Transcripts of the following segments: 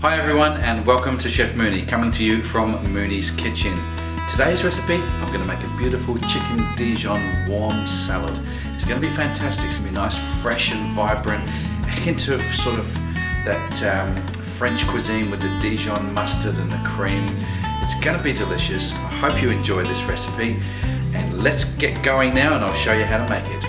Hi everyone and welcome to Chef Mooney, coming to you from Mooney's Kitchen. Today's recipe, I'm going to make a beautiful chicken Dijon warm salad. It's going to be fantastic, it's going to be nice, fresh and vibrant, a hint of sort of that French cuisine with the Dijon mustard and the cream. It's going to be delicious. I hope you enjoy this recipe and let's get going now and I'll show you how to make it.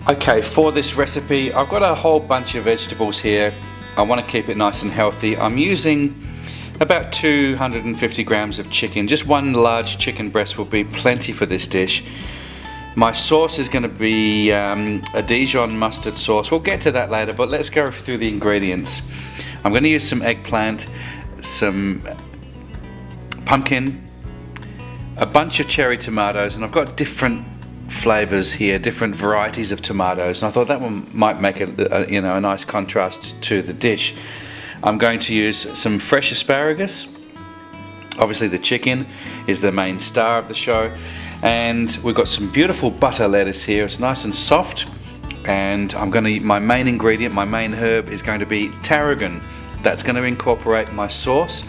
Okay, for this recipe I've got a whole bunch of vegetables here. I want to keep it nice and healthy. I'm using about 250 grams of chicken. Just one large chicken breast will be plenty for this dish. My sauce is going to be a Dijon mustard sauce. We'll get to that later, but let's go through the ingredients. I'm going to use some eggplant, some pumpkin, a bunch of cherry tomatoes, and I've got different flavors here, different varieties of tomatoes, and I thought that one might make a nice contrast to the dish. I'm going to use some fresh asparagus. Obviously the chicken is the main star of the show, and we've got some beautiful butter lettuce here. It's nice and soft, and my main ingredient, my main herb is going to be tarragon. That's going to incorporate my sauce.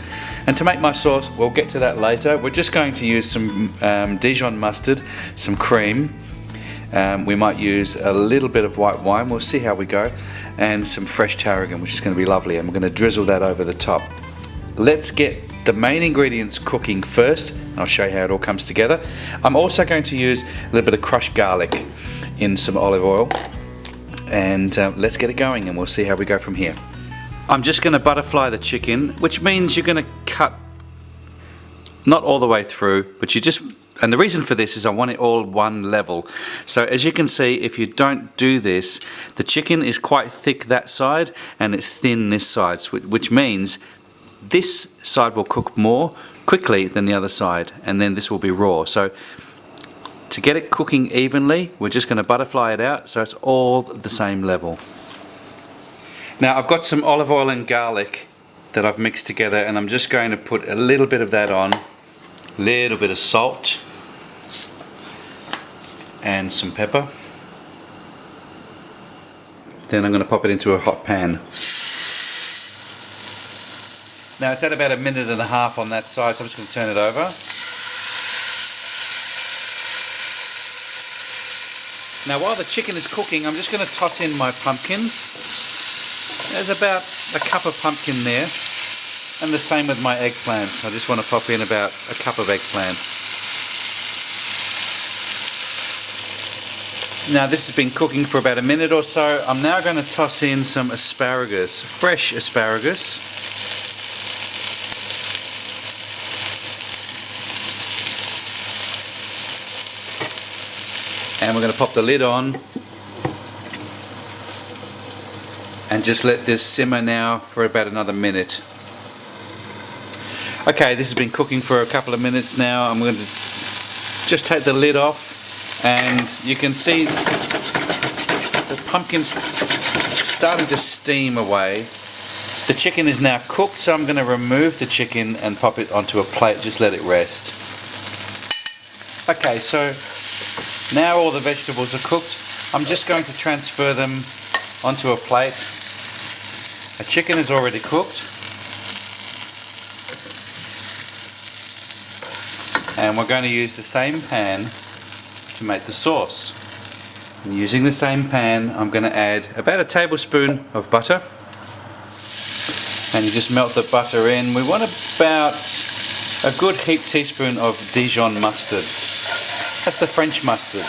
And to make my sauce, we'll get to that later. We're just going to use some Dijon mustard, some cream. We might use a little bit of white wine, we'll see how we go, and some fresh tarragon, which is going to be lovely. And we're going to drizzle that over the top. Let's get the main ingredients cooking first. I'll show you how it all comes together. I'm also going to use a little bit of crushed garlic in some olive oil. And let's get it going and we'll see how we go from here. I'm just going to butterfly the chicken, which means you're going to cut not all the way through, but and the reason for this is I want it all one level. So as you can see, if you don't do this, the chicken is quite thick that side and it's thin this side, which means this side will cook more quickly than the other side, and then this will be raw. So to get it cooking evenly, we're just going to butterfly it out so it's all the same level. Now I've got some olive oil and garlic that I've mixed together, and I'm just going to put a little bit of that on, a little bit of salt and some pepper. Then I'm going to pop it into a hot pan. Now it's at about 1.5 minutes on that side, so I'm just going to turn it over. Now while the chicken is cooking, I'm just going to toss in my pumpkin. There's about a cup of pumpkin there, and the same with my eggplants. I just want to pop in about a cup of eggplant. Now this has been cooking for about 1 minute or so. I'm now going to toss in some asparagus, fresh asparagus. And we're going to pop the lid on and just let this simmer now for about another minute. Okay, this has been cooking for a couple of minutes now. I'm going to just take the lid off, and you can see the pumpkin's starting to steam away. The chicken is now cooked, so I'm going to remove the chicken and pop it onto a plate, just let it rest. Okay, so now all the vegetables are cooked. I'm just going to transfer them onto a plate. The chicken is already cooked, and we're going to use the same pan to make the sauce. And using the same pan, I'm going to add about a tablespoon of butter, and you just melt the butter in. We want about a good heaped teaspoon of Dijon mustard. That's the French mustard.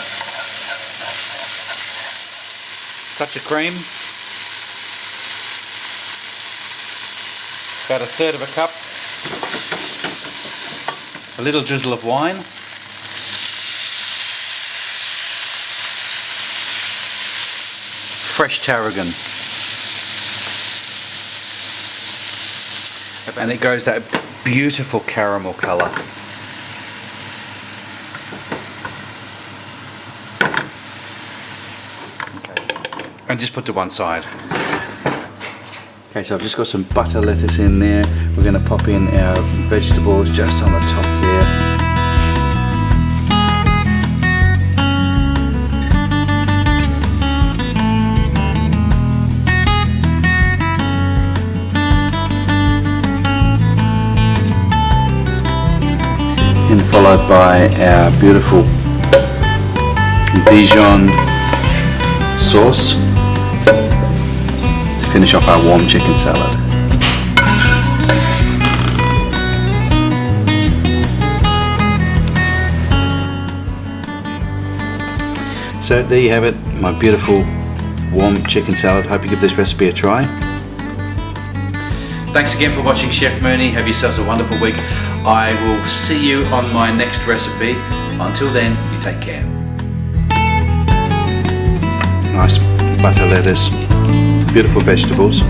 Touch of cream. About 1/3 of a cup, a little drizzle of wine, fresh tarragon, and it goes that beautiful caramel colour. and just put to one side. Okay, so I've just got some butter lettuce in there. We're going to pop in our vegetables just on the top there. And followed by our beautiful Dijon sauce to finish off our warm chicken salad. So there you have it, my beautiful warm chicken salad. Hope you give this recipe a try. Thanks again for watching Chef Mooney. Have yourselves a wonderful week. I will see you on my next recipe. Until then, you take care. Nice butter lettuce, beautiful vegetables.